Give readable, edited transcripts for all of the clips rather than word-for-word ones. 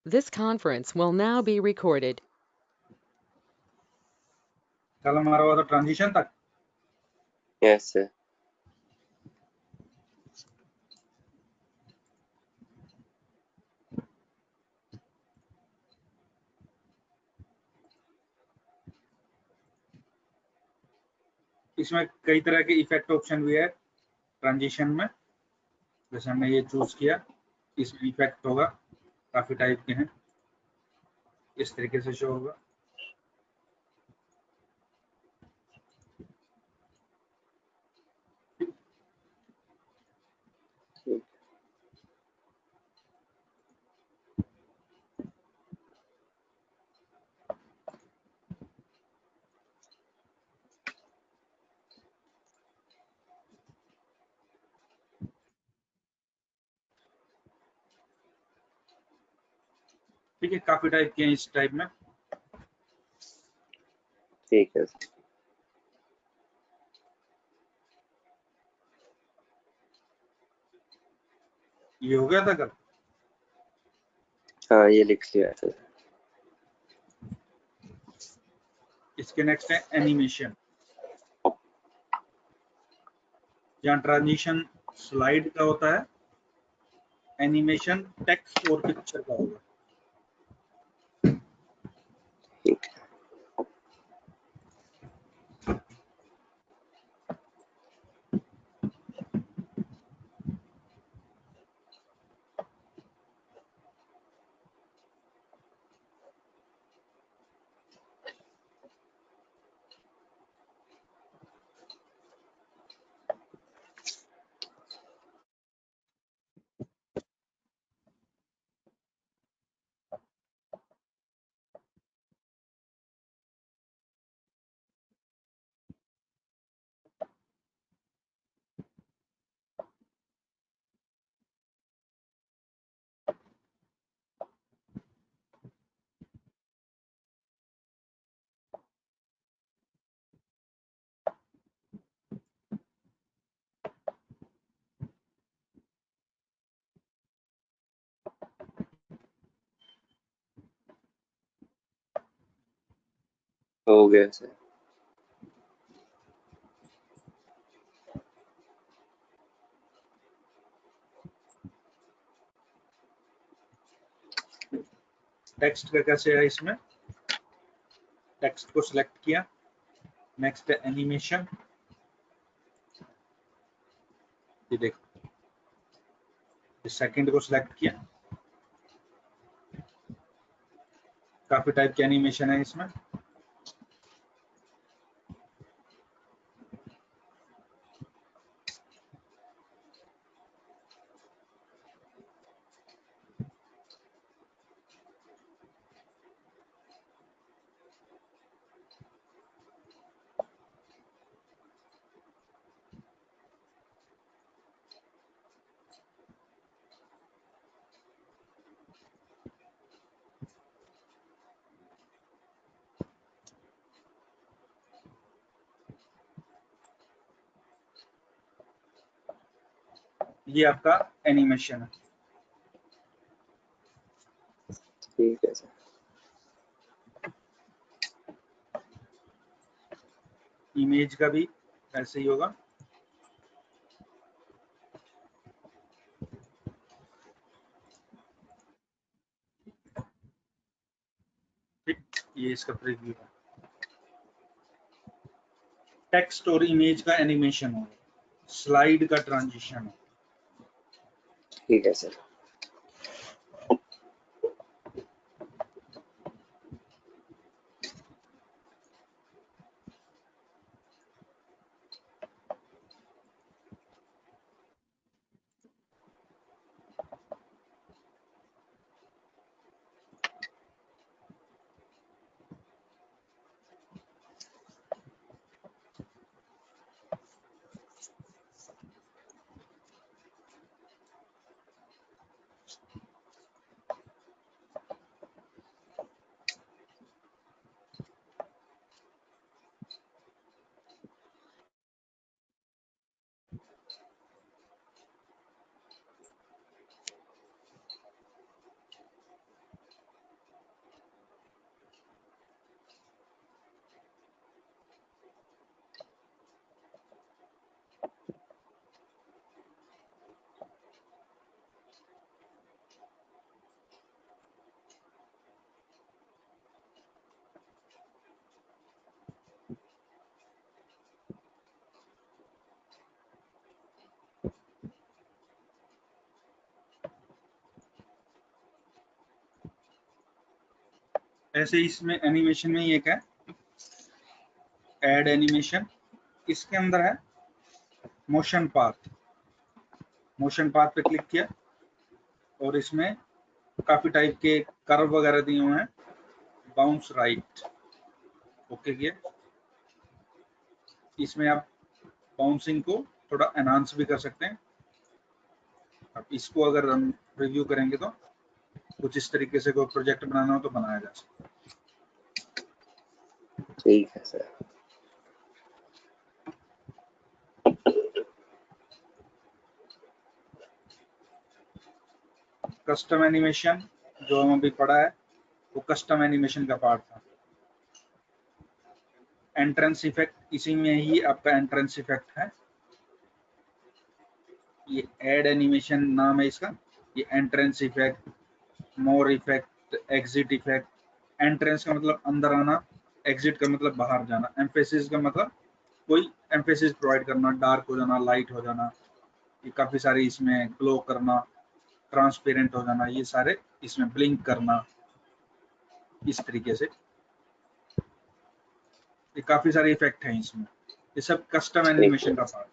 This conference will now be recorded. कल हमारा हुआ था ट्रांजिशन तक। Yes sir. इसमें कई तरह के इफेक्ट ऑप्शन भी है ट्रांजिशन में। जैसे हमने ये चूज किया, इसमें इफेक्ट होगा, काफी टाइप के हैं, इस तरीके से शो होगा। ठीक है, काफी टाइप के हैं इस टाइप में। ठीक है सर। ये हो गया था कल। हाँ, ये लिख लिया सर। इसके नेक्स्ट है एनिमेशन। जहाँ ट्रांजिशन स्लाइड का होता है, एनिमेशन टेक्स्ट और पिक्चर का होगा। ठीक है। हो गया सर। टेक्स्ट का कैसे है, इसमें टेक्स्ट को सिलेक्ट किया, नेक्स्ट है एनिमेशन। ये देखो, इस सेकंड को सिलेक्ट किया, काफी टाइप के एनिमेशन है इसमें। ये आपका एनिमेशन है। ठीक है सर। इमेज का भी ऐसे ही होगा। ठीक, ये इसका प्रीव्यू है। टेक्स्ट और इमेज का एनिमेशन है, स्लाइड का ट्रांजिशन है। ठीक है सर। ऐसे इसमें एनिमेशन में ही एक है ऐड एनिमेशन, इसके अंदर है मोशन पाथ। मोशन पाथ पे क्लिक किया और इसमें काफी टाइप के कर्व वगैरह दिए हुए हैं। बाउंस राइट ओके किया। इसमें आप बाउंसिंग को थोड़ा एनहांस भी कर सकते हैं। अब इसको अगर हम रिव्यू करेंगे तो कुछ इस तरीके से कोई प्रोजेक्ट बनाना हो तो बनाया जा सकता है। ठीक है सर। कस्टम एनिमेशन जो हम अभी पढ़ा है वो कस्टम एनिमेशन का पार्ट था। एंट्रेंस इफेक्ट इसी में ही आपका एंट्रेंस इफेक्ट है। ये ऐड एनिमेशन नाम है इसका। ये एंट्रेंस इफेक्ट, मोर इफेक्ट, एग्जिट इफेक्ट। एंट्रेंस का मतलब अंदर आना, एग्जिट का मतलब बाहर जाना, एम्फेसिस का मतलब कोई एम्फेसिस प्रोवाइड करना, डार्क हो जाना, लाइट हो जाना, ये काफी सारे इसमें ग्लो करना, ट्रांसपेरेंट हो जाना, ये सारे इसमें ब्लिंक करना, इस तरीके से ये काफी सारे इफेक्ट हैं इसमें। ये सब कस्टम ठीक एनिमेशन है। का पार्ट।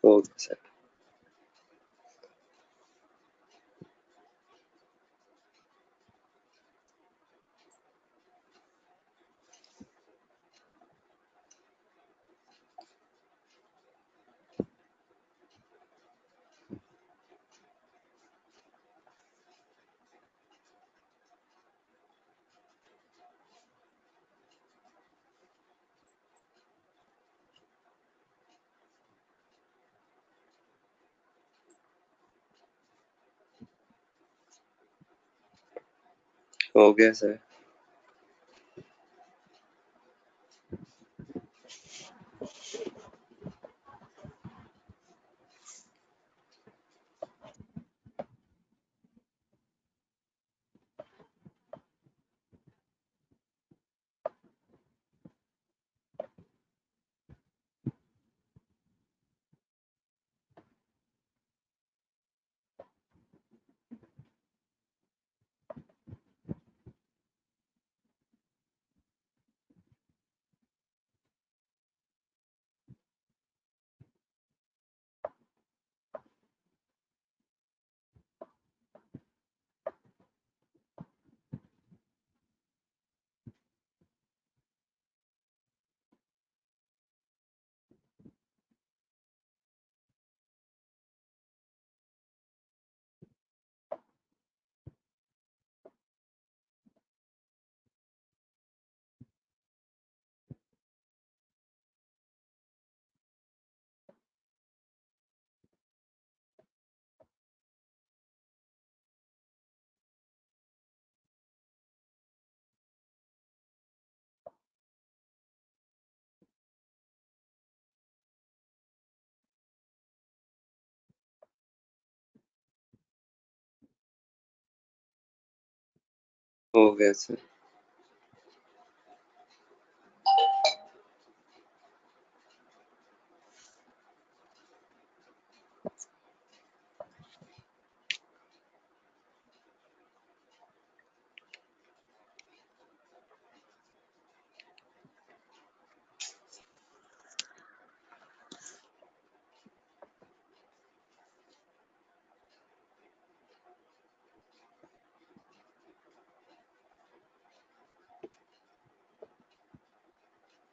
Okay sir. हो गया सर। हो गया सर।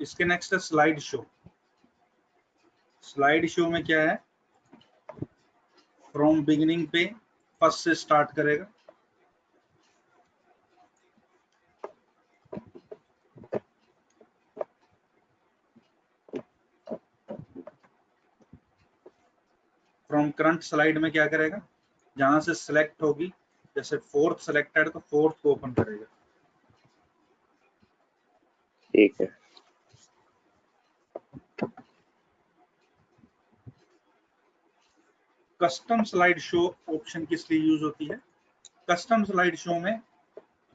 इसके नेक्स्ट है स्लाइड शो। स्लाइड शो में क्या है, फ्रॉम बिगिनिंग पे फर्स्ट से स्टार्ट करेगा। फ्रॉम करंट स्लाइड में क्या करेगा, जहां से सिलेक्ट होगी, जैसे फोर्थ सिलेक्टेड तो फोर्थ को ओपन करेगा। ठीक है। कस्टम स्लाइड शो ऑप्शन किस लिए यूज होती है, कस्टम स्लाइड शो में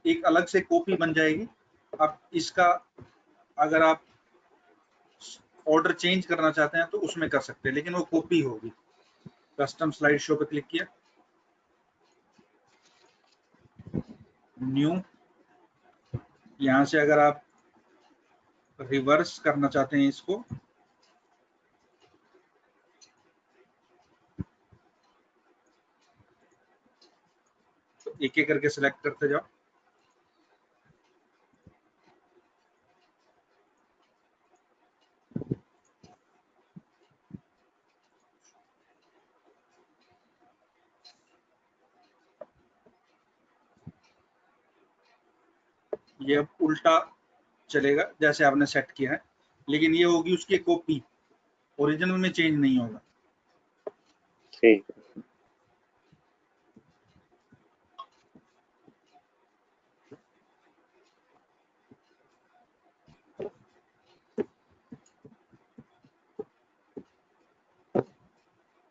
एक अलग से कॉपी बन जाएगी। अब इसका अगर आप ऑर्डर चेंज करना चाहते हैं तो उसमें कर सकते हैं, लेकिन वो कॉपी होगी। कस्टम स्लाइड शो पे क्लिक किया, न्यू, यहां से अगर आप रिवर्स करना चाहते हैं इसको, तो एक एक करके सिलेक्ट करते जाओ। ये अब उल्टा चलेगा जैसे आपने सेट किया है, लेकिन ये होगी उसकी कॉपी, ओरिजिनल में चेंज नहीं होगा। ठीक है।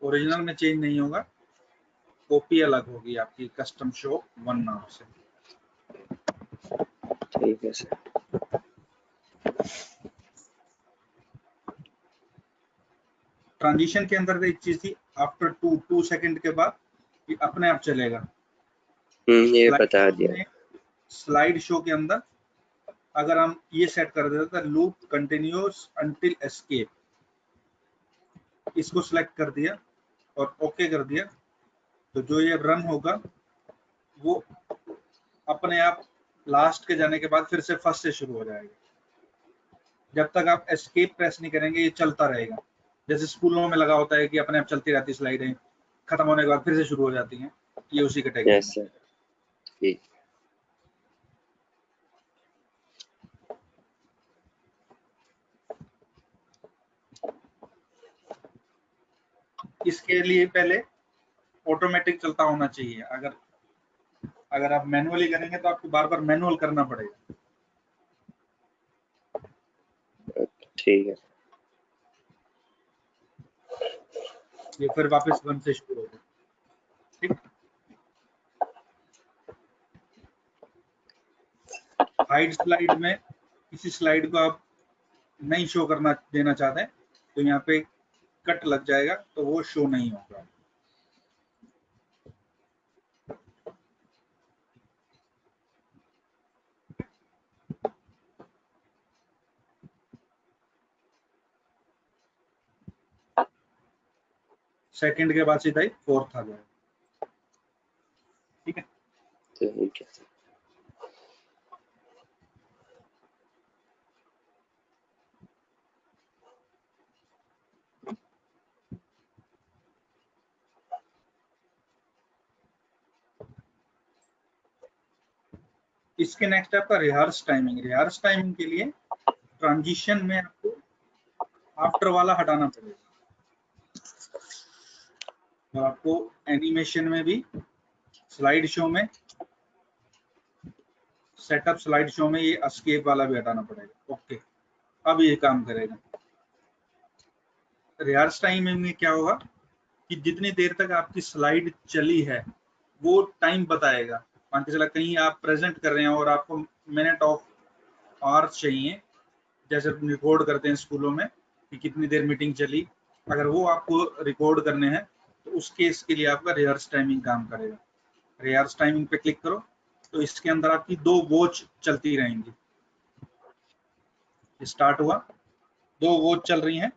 ओरिजिनल में चेंज नहीं होगा, कॉपी अलग होगी आपकी कस्टम शो 1 नाम से। ठीक है सर। ट्रांजिशन के अंदर एक चीज थी, आफ्टर 2 सेकंड के बाद ये अपने आप चलेगा। ये बता दिया। स्लाइड शो के अंदर अगर हम ये सेट कर देते हैं लूप कंटिन्यूअस अंटिल एस्केप, इसको सिलेक्ट कर दिया और ओके कर दिया, तो जो ये रन होगा वो अपने आप लास्ट के जाने के बाद फिर से फर्स्ट से शुरू हो जाएगा। जब तक आप एस्केप प्रेस नहीं करेंगे ये चलता रहेगा। जैसे स्कूलों में लगा होता है कि अपने आप चलती रहती स्लाइडें, खत्म होने के बाद फिर से शुरू हो जाती हैं, ये उसी कैटेगरी। Yes sir. ठीक। इसके लिए पहले ऑटोमेटिक चलता होना चाहिए। अगर आप मैनुअली करेंगे तो आपको बार बार मैनुअल करना पड़ेगा। ठीक है। ये फिर वापस 1 से शुरू होगा। ठीक, हाइड स्लाइड में किसी स्लाइड को आप नहीं शो करना देना चाहते हैं तो यहाँ पे कट लग जाएगा, तो वो शो नहीं होगा। सेकंड के बाद सीधा ही फोर्थ आ जाएगा। ठीक है, ठीक है। इसके नेक्स्ट है आपका रिहर्स टाइमिंग। रिहर्स टाइमिंग के लिए ट्रांजिशन में आपको आफ्टर वाला हटाना पड़ेगा। तो आपको एनिमेशन में भी स्लाइड शो में, सेटअप स्लाइड शो में ये एस्केप वाला भी हटाना पड़ेगा। ओके, अब ये काम करेगा। रिहर्स टाइमिंग में क्या होगा कि जितनी देर तक आपकी स्लाइड चली है वो टाइम बताएगा। मान के चला कहीं आप प्रेजेंट कर रहे हैं और आपको मिनट ऑफ आवर्स चाहिए, जैसे रिकॉर्ड करते हैं स्कूलों में कि कितनी देर मीटिंग चली, अगर वो आपको रिकॉर्ड करने हैं तो उस केस के लिए आपका रिहर्स टाइमिंग काम करेगा। रिहर्स टाइमिंग पे क्लिक करो तो इसके अंदर आपकी 2 वॉच चलती रहेंगी। स्टार्ट हुआ, 2 वॉच चल रही हैं।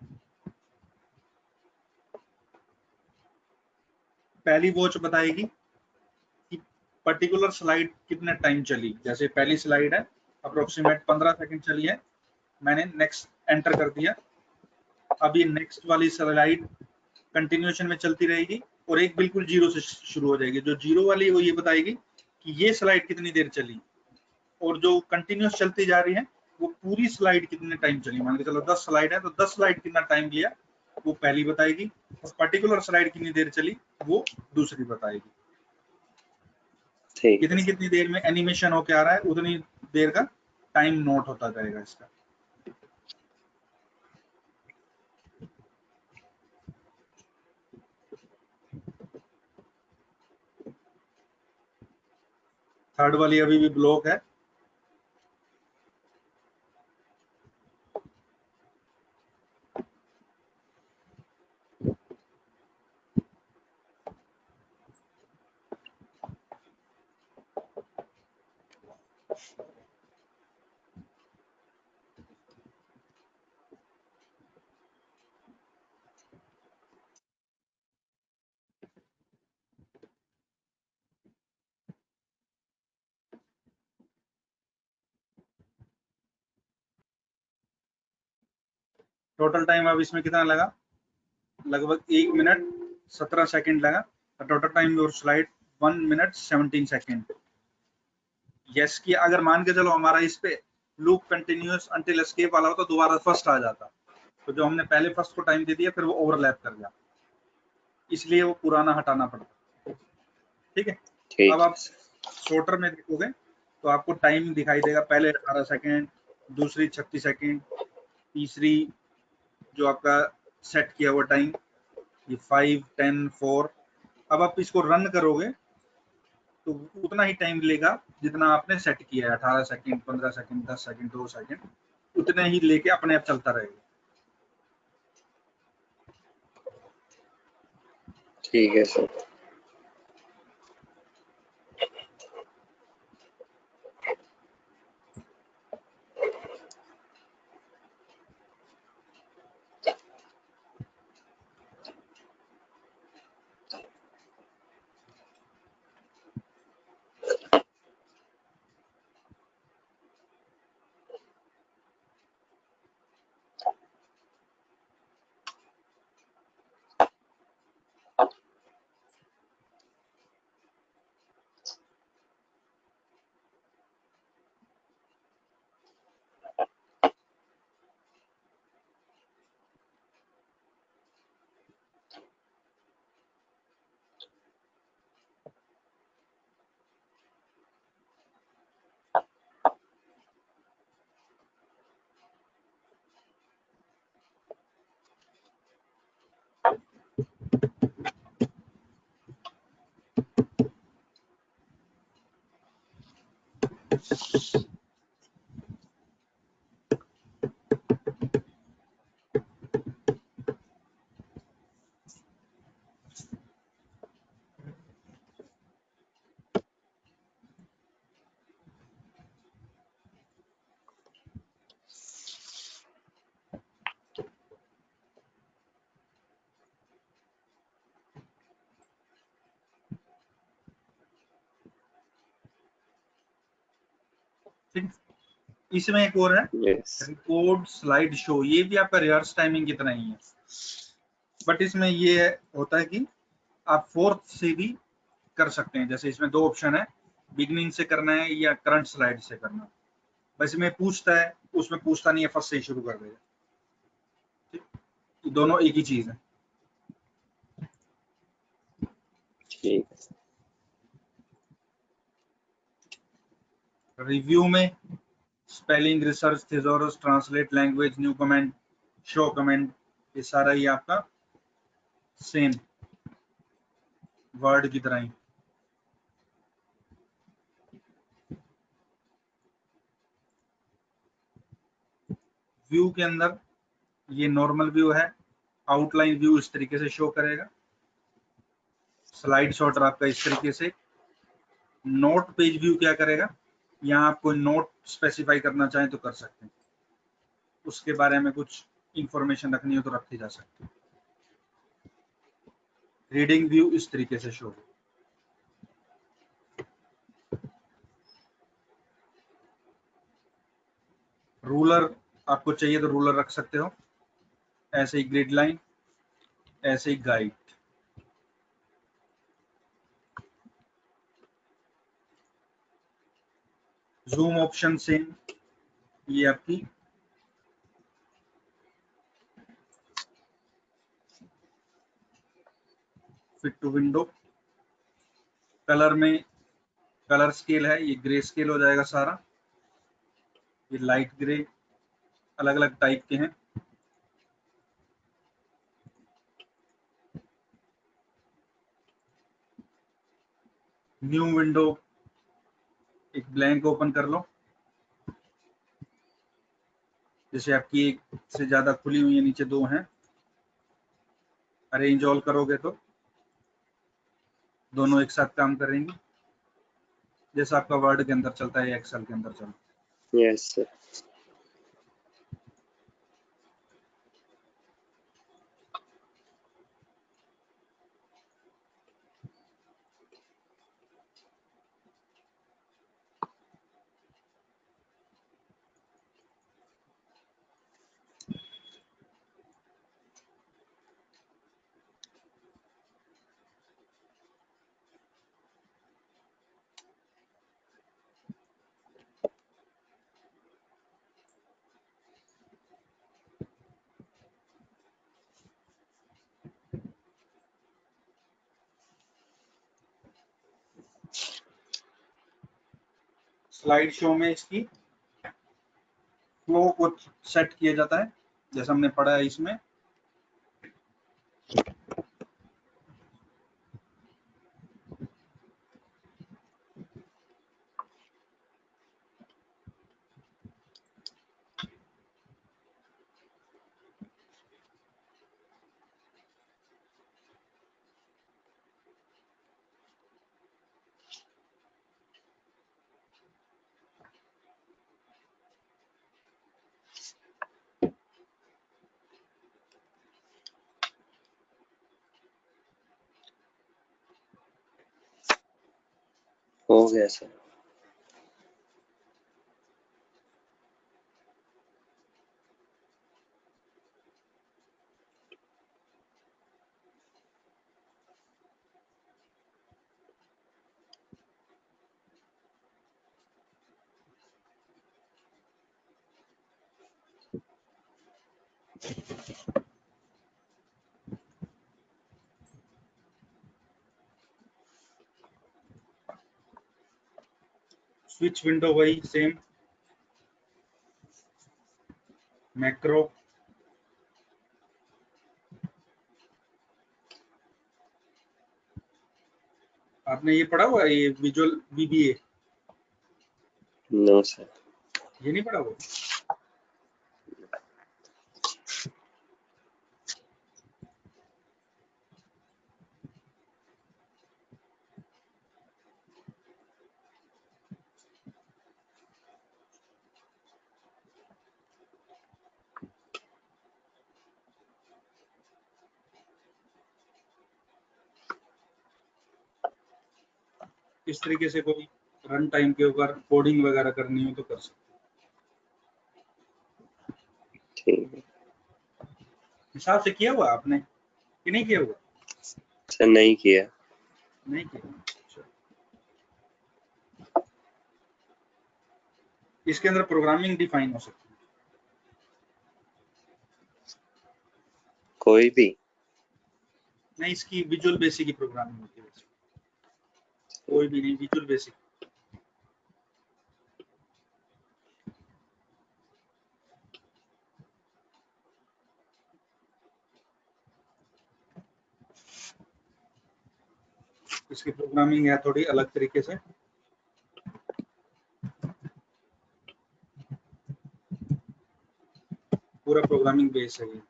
पहली वॉच बताएगी कि पर्टिकुलर स्लाइड कितने टाइम चली, जैसे पहली स्लाइड है अप्रोक्सीमेट 15 सेकंड चली है, मैंने नेक्स्ट एंटर कर दिया। अब ये नेक्स्ट वाली स्लाइड कंटिन्यूएशन में चलती रहेगी और एक बिल्कुल जीरो से शुरू हो जाएगी। जो जीरो वाली है वो ये बताएगी कि ये स्लाइड कितनी देर चली, और जो कंटिन्यूस चलती जा रही है वो पूरी स्लाइड कितने टाइम चली। मान के चलो 10 स्लाइड है तो 10 स्लाइड कितना टाइम लिया वो पहली बताएगी, और पर्टिकुलर स्लाइड कितनी देर चली वो दूसरी बताएगी। ठीक कितनी कितनी देर में एनिमेशन होके आ रहा है उतनी देर का टाइम नोट होता जाएगा इसका। थर्ड वाली अभी भी ब्लॉक है। टोटल टाइम अब इसमें कितना लगा, लगभग 1 मिनट 17 सेकंड लगा। Total time your slide 1 minute 17 second. Yes कि अगर मान के चलो हमारा इस पे लूप कंटिन्यूअस अंटिल एस्केप वाला हो तो दोबारा फर्स्ट आ जाता, तो जो हमने पहले फर्स्ट को टाइम दे दिया फिर वो ओवरलैप कर जाता, इसलिए वो पुराना हटाना पड़ता। ठीक है, ठीक अब आप शॉर्टर में देखोगे तो आपको टाइम दिखाई देगा, पहले 18 सेकंड, दूसरी 36 सेकंड, तीसरी जो आपका सेट किया हुआ टाइम ये 5, 10, 4। अब आप इसको रन करोगे तो उतना ही टाइम लेगा जितना आपने सेट किया है, 18 सेकंड, 15 सेकंड, 10 सेकंड, 2 सेकंड, उतने ही लेके अपने आप चलता रहेगा। ठीक है सर। ठीक, इसमें एक और है यस रिकॉर्ड स्लाइड शो, ये भी आपका रिहर्स टाइमिंग कितना ही है, बट इसमें ये होता है कि आप फोर्थ से भी कर सकते हैं। जैसे इसमें 2 ऑप्शन है, बिगनिंग से करना है या करंट स्लाइड से करना है। बस में पूछता है, उसमें पूछता नहीं है, फर्स्ट से ही शुरू कर देगा। ठीक, दोनों एक ही चीज है। ठीक है। रिव्यू में spelling, research, thesaurus, translate language, new comment, show comment, ये सारा ही आपका सेम वर्ड की तरह ही। व्यू के अंदर ये नॉर्मल व्यू है, आउटलाइन व्यू इस तरीके से शो करेगा, स्लाइड शॉटर आपका इस तरीके से। नोट पेज व्यू क्या करेगा, यहाँ आप कोई नोट स्पेसिफाई करना चाहें तो कर सकते हैं, उसके बारे में कुछ इंफॉर्मेशन रखनी हो तो रखी जा सकती है। रीडिंग व्यू इस तरीके से शो होगा। रूलर आपको चाहिए तो रूलर रख सकते हो, ऐसे ही ग्रिड लाइन, ऐसे ही गाइड। जूम ऑप्शन सेम, ये आपकी फिट टू विंडो। कलर में कलर स्केल है, ये ग्रे स्केल हो जाएगा सारा, ये लाइट ग्रे, अलग अलग टाइप के हैं। न्यू विंडो, एक ब्लैंक ओपन कर लो, जैसे आपकी एक से ज्यादा खुली हुई है, नीचे दो हैं, अरेंज ऑल करोगे तो दोनों एक साथ काम करेंगे, जैसा आपका वर्ड के अंदर चलता है, एक्सेल के अंदर चलता है। Yes sir. स्लाइड शो में इसकी फ्लो को सेट किया जाता है, जैसा हमने पढ़ा है इसमें। हो गया सर। स्विच विंडो वही सेम, मैक्रो, आपने ये पढ़ा हुआ है, ये विजुअल VBA? No sir. ये नहीं पढ़ा हुआ? इस तरीके से कोई रन टाइम के ऊपर कोडिंग वगैरह करनी हो तो कर सकते हो। ठीक है हिसाब से किया हुआ आपने कि नहीं किया हुआ? सर। नहीं किया। नहीं किया। अच्छा। इसके अंदर प्रोग्रामिंग डिफाइन हो सकती है, कोई भी? नहीं इसकी विजुअल बेसिक की प्रोग्रामिंग होती है, कोई भी नहीं, विजुअल बेसिक। इसकी प्रोग्रामिंग है थोड़ी अलग तरीके से। पूरा प्रोग्रामिंग बेस है ये।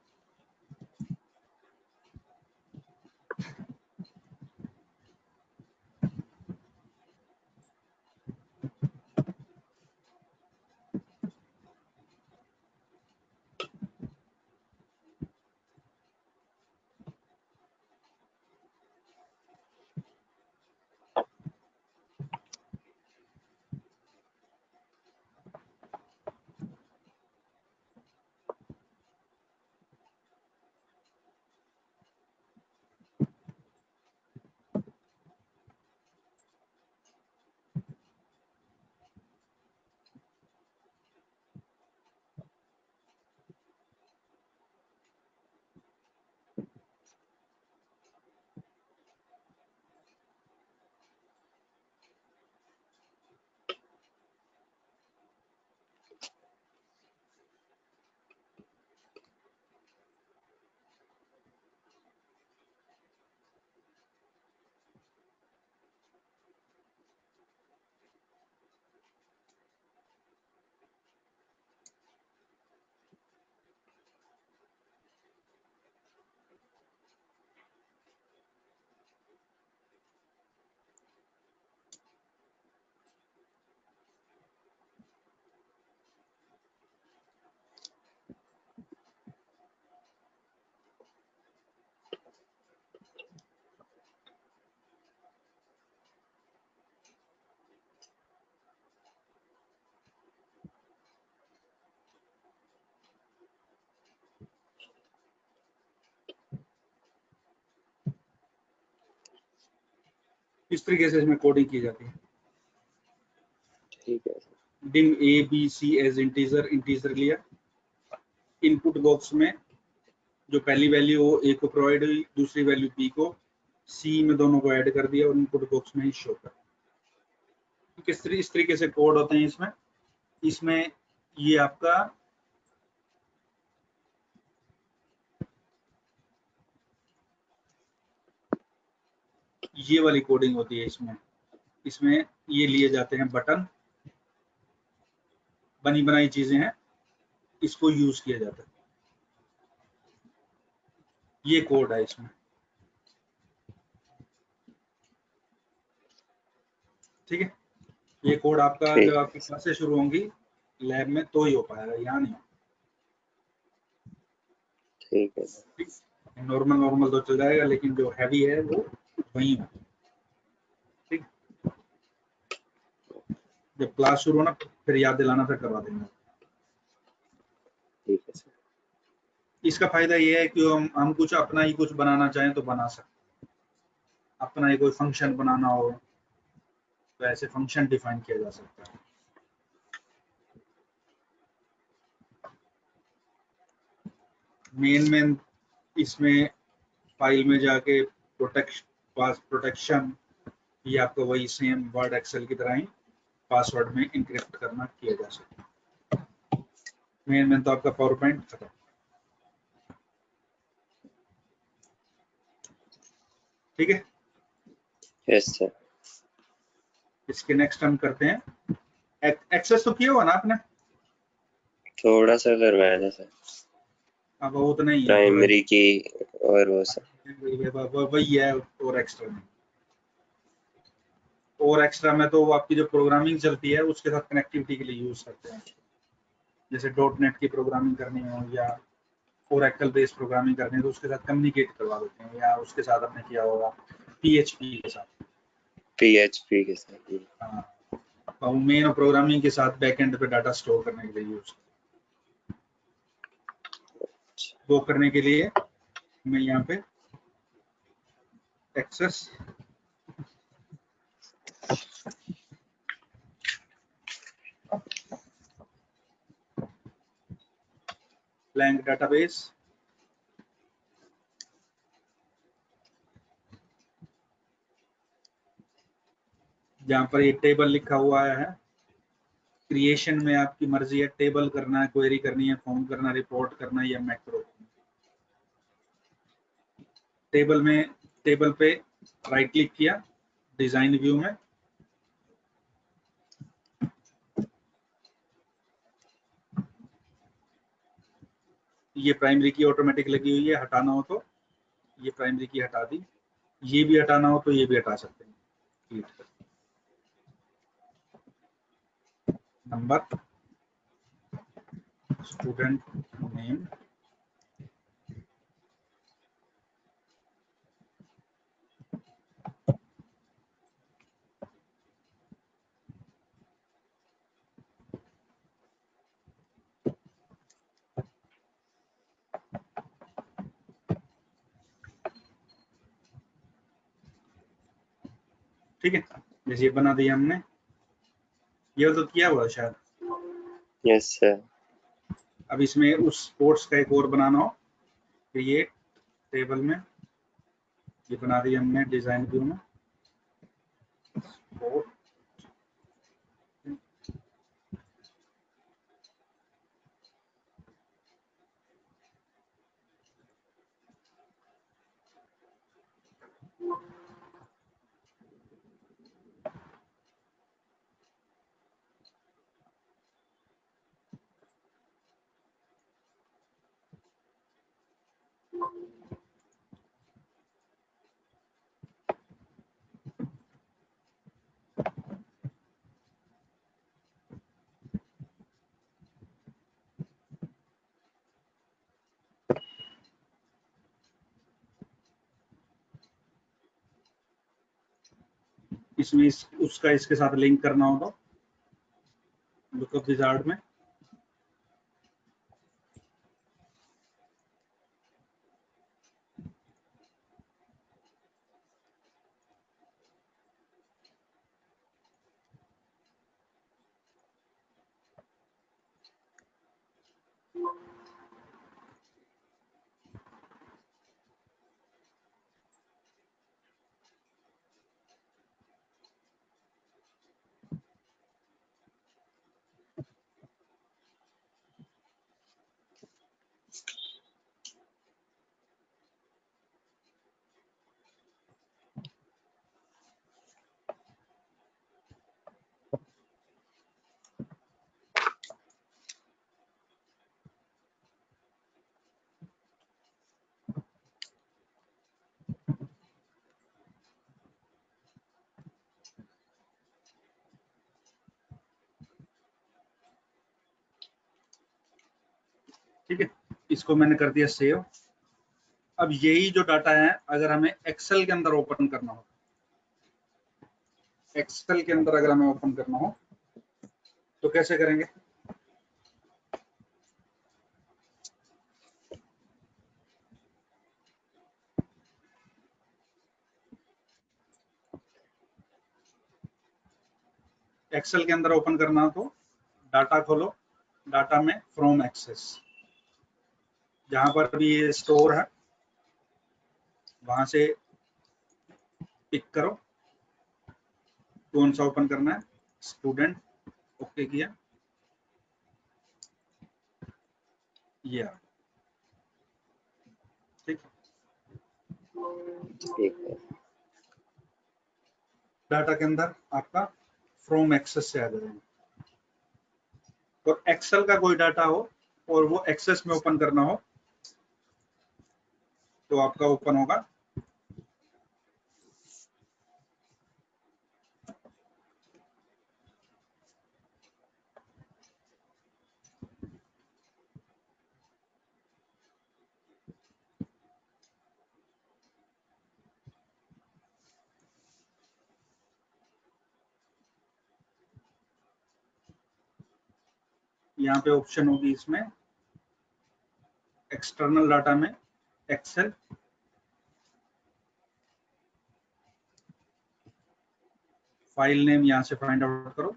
इस तरीके से इसमें कोडिंग की जाती है। ठीक है dim A B C as integer, integer लिया, इनपुट बॉक्स में जो पहली वैल्यू हो ए को प्रोवाइड हुई, दूसरी वैल्यू बी को, सी में दोनों को ऐड कर दिया और इनपुट बॉक्स में ही शो कर। इस तरीके से कोड होते हैं इसमें। इसमें ये आपका ये वाली कोडिंग होती है इसमें। इसमें ये लिए जाते हैं बटन, बनी बनाई चीजें हैं, इसको यूज किया जाता है। ये कोड है इसमें, ठीक है। ये कोड आपका ठीक जब आपकी क्लासेस शुरू होंगी लैब में तो ही हो पाएगा, यहाँ नहीं। ठीक है नॉर्मल नॉर्मल तो चल जाएगा, लेकिन जो हैवी है वो वही है, ठीक। जब क्लास शुरू होना फिर याद दिलाना, फिर करवा देंगे। ठीक है सर। इसका फायदा ये है कि हम कुछ अपना ही कुछ बनाना चाहें तो बना सकते हैं। अपना ही कोई फंक्शन बनाना हो तो ऐसे फंक्शन डिफाइन किया जा सकता है। मेन इसमें फाइल में जाके प्रोटेक्शन, ये आपको वही सेम वर्ड एक्सेल की तरह ही पासवर्ड में इंक्रिप्ट करना किया जा सकता है। मेन तो आपका पावर पॉइंट खत्म। ठीक है, यस सर। इसके नेक्स्ट हम करते हैं। एक्सेस तो किया हुआ ना आपने? थोड़ा सा करवाया था सर, अब वो तो नहीं है प्राइमरी की और वो सब। वही है। और एक्स्ट्रा में तो आपकी जो प्रोग्रामिंग चलती है उसके साथ कनेक्टिविटी के लिए यूज करते हैं। जैसे .NET की प्रोग्रामिंग करनी हो या ओरेकल बेस्ड प्रोग्रामिंग करनी है तो उसके साथ कम्युनिकेट करवा देते हैं, या उसके साथ आपने किया होगा PHP के साथ। PHP के साथ। हाँ, तो मेन प्रोग्रामिंग के साथ बैकएंड पे डाटा स्टोर करने के लिए यूज, वो करने के लिए मैं यहाँ पे एक्सेस ब्लैंक डाटाबेस, जहाँ पर ये टेबल लिखा हुआ है। क्रिएशन में आपकी मर्जी है, टेबल करना है, क्वेरी करनी है, फॉर्म करना, रिपोर्ट करना है या मैक्रो। टेबल पे राइट क्लिक किया, डिजाइन व्यू में, ये प्राइमरी की ऑटोमेटिक लगी हुई है, हटाना हो तो ये प्राइमरी की हटा दी, ये भी हटाना हो तो ये भी हटा सकते हैं। क्लिक कर नंबर, स्टूडेंट नेम, ठीक है। जैसे ये बना दिया हमने, ये तो किया हुआ है शायद। Yes sir. अब इसमें उस कोर्स का एक और बनाना हो, क्रिएट टेबल में, ये बना दिया हमने डिजाइन व्यू में। इसमें उसका इसके साथ लिंक करना हो तो लुकअप विजार्ड में ठीक है। इसको मैंने कर दिया सेव। अब यही जो डाटा है अगर हमें एक्सेल के अंदर ओपन करना हो, एक्सेल के अंदर अगर हमें ओपन करना हो तो कैसे करेंगे? एक्सेल के अंदर ओपन करना हो तो डाटा खोलो, डाटा में फ्रॉम एक्सेस, जहां पर भी ये स्टोर है वहां से पिक करो कौन सा ओपन करना है। स्टूडेंट, ओके किया, ये आ, ठीक। ठीक है। डाटा के अंदर आपका फ्रॉम एक्सेस से आ जाएगा। तो एक्सेल का कोई डाटा हो और वो एक्सेस में ओपन करना हो तो आपका ओपन होगा यहाँ पे ऑप्शन होगी इसमें एक्सटर्नल डाटा में एक्सेल, फाइल नेम यहाँ से फाइंड आउट करो,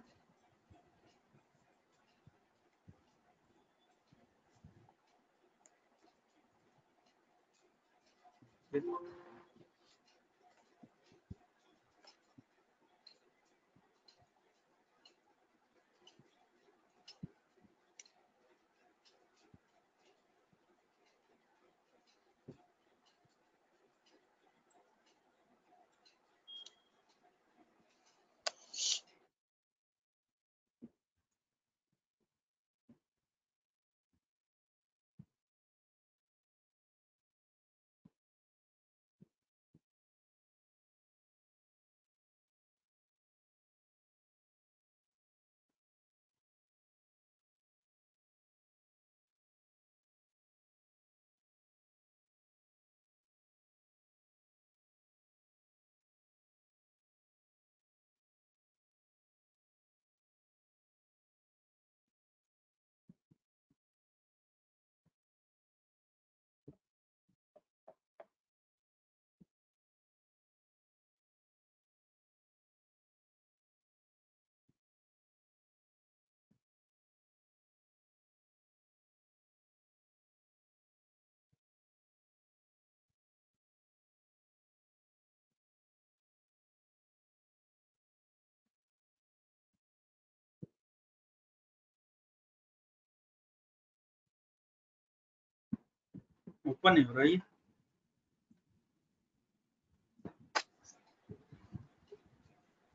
ओपन नहीं हो रहा ये।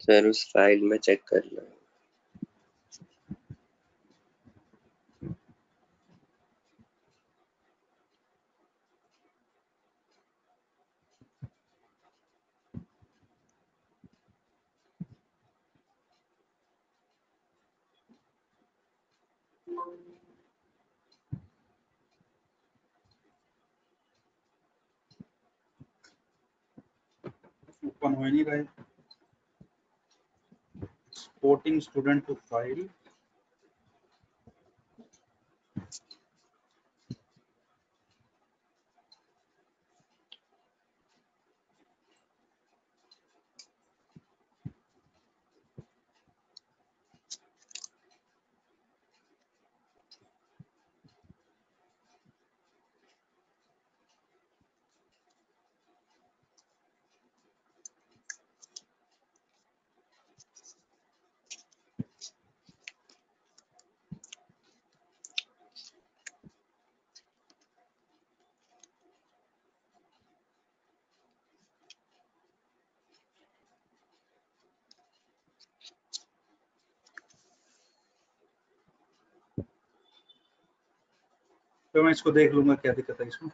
सर उस फाइल में चेक करना। ओपन हो ही नहीं रहा है। Exporting student to file. तो मैं इसको देख लूंगा क्या दिक्कत है इसमें।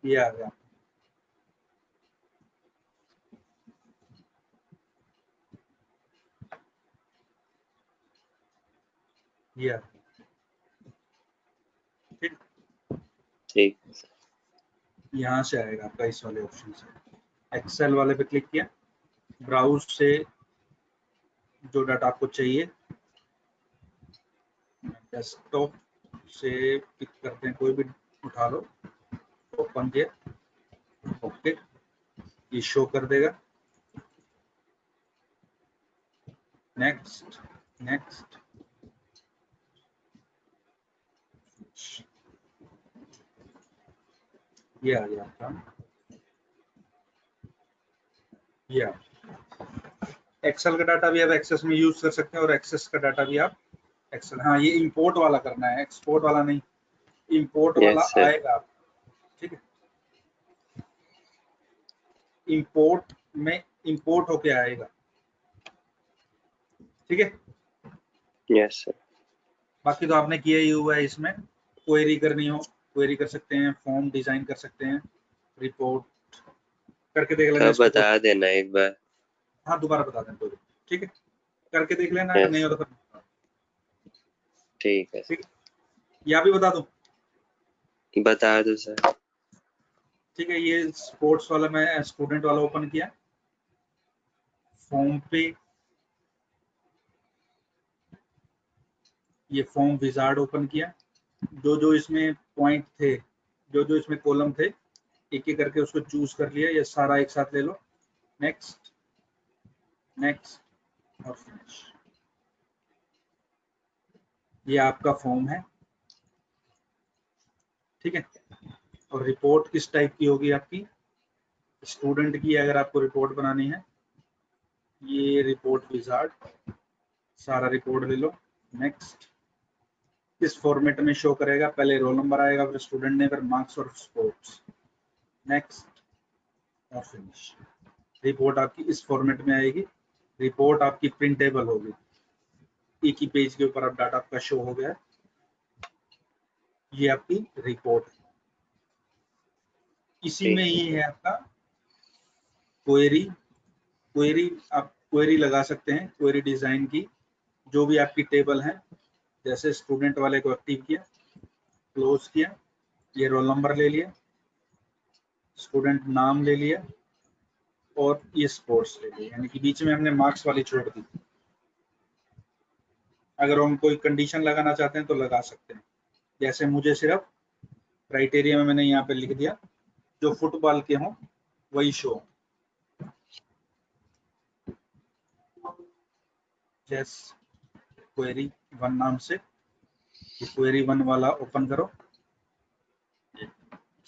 ये आ गया। ये आ गया। ठीक, ठीक। यहाँ से आएगा आपका इस वाले ऑप्शन से। एक्सेल वाले पे क्लिक किया, ब्राउज से जो डाटा आपको चाहिए डेस्कटॉप से पिक करते हैं, कोई भी उठा लो, ओपन किया, ओके, ये शो कर देगा। नेक्स्ट नेक्स्ट, ये आ गया आपका। ये एक्सेल का डाटा भी आप एक्सेस में यूज कर सकते हैं और एक्सेस का डाटा भी आप एक्सेल। हाँ, ये इंपोर्ट वाला करना है, एक्सपोर्ट वाला नहीं। इंपोर्ट वाला यस सर। आएगा आप, ठीक है। इंपोर्ट में इंपोर्ट होके आएगा, ठीक है। Yes sir. बाकी तो आपने किया ही हुआ है। इसमें क्वेरी करनी हो क्वेरी कर सकते हैं, फॉर्म डिजाइन कर सकते हैं, रिपोर्ट करके देख लेना कब इसको। बता देना एक बार। हाँ, दोबारा बता दें, कोई, ठीक है, करके देख लेना, अगर नहीं यस होता तो ठीक है ठीक है। या भी बता दूं? बता दो सर। ठीक है, ये स्पोर्ट्स वाला मैं स्टूडेंट वाला ओपन किया, फॉर्म पे ये फॉर्म विजार्ड ओपन किया, जो जो इसमें पॉइंट थे, जो जो इसमें कॉलम थे, एक एक करके उसको चूज कर लिया, ये सारा एक साथ ले लो। नेक्स्ट नेक्स्ट और फिनिश। ये आपका फॉर्म है, ठीक है। और रिपोर्ट किस टाइप की होगी आपकी? स्टूडेंट की अगर आपको रिपोर्ट बनानी है, ये रिपोर्ट विजार्ड, सारा रिपोर्ट ले लो। नेक्स्ट, इस फॉर्मेट में शो करेगा, पहले रोल नंबर आएगा, फिर स्टूडेंट ने, फिर मार्क्स और स्पोर्ट्स। नेक्स्ट और फिनिश। रिपोर्ट आपकी इस फॉर्मेट में आएगी। रिपोर्ट आपकी प्रिंटेबल होगी, एक ही पेज के ऊपर अब डाटा आपका शो हो गया। ये आपकी रिपोर्ट, इसी में ये है आपका क्वेरी। क्वेरी आप क्वेरी लगा सकते हैं, क्वेरी डिजाइन की, जो भी आपकी टेबल है, जैसे स्टूडेंट वाले को एक्टिव किया, क्लोज किया, ये रोल नंबर ले लिया, स्टूडेंट नाम ले लिया और ये स्पोर्ट्स ले लिया, यानी कि बीच में हमने मार्क्स वाली छोड़ दी। अगर हम कोई कंडीशन लगाना चाहते हैं तो लगा सकते हैं, जैसे मुझे सिर्फ क्राइटेरिया में मैंने यहाँ पे लिख दिया जो फुटबॉल के हों वही शो। जैसे क्वेरी 1 नाम से क्वेरी 1 वाला ओपन करो,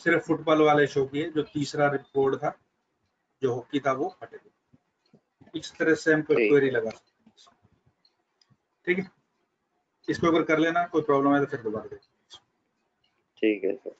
सिर्फ फुटबॉल वाले शो किए, जो तीसरा रिपोर्ट था जो हॉकी था वो हटे। इस तरह से हम कोई क्वेरी लगा सकते हैं। ठीक है, इसको अगर कर लेना कोई प्रॉब्लम है तो फिर दोबारा देखो। ठीक है सर।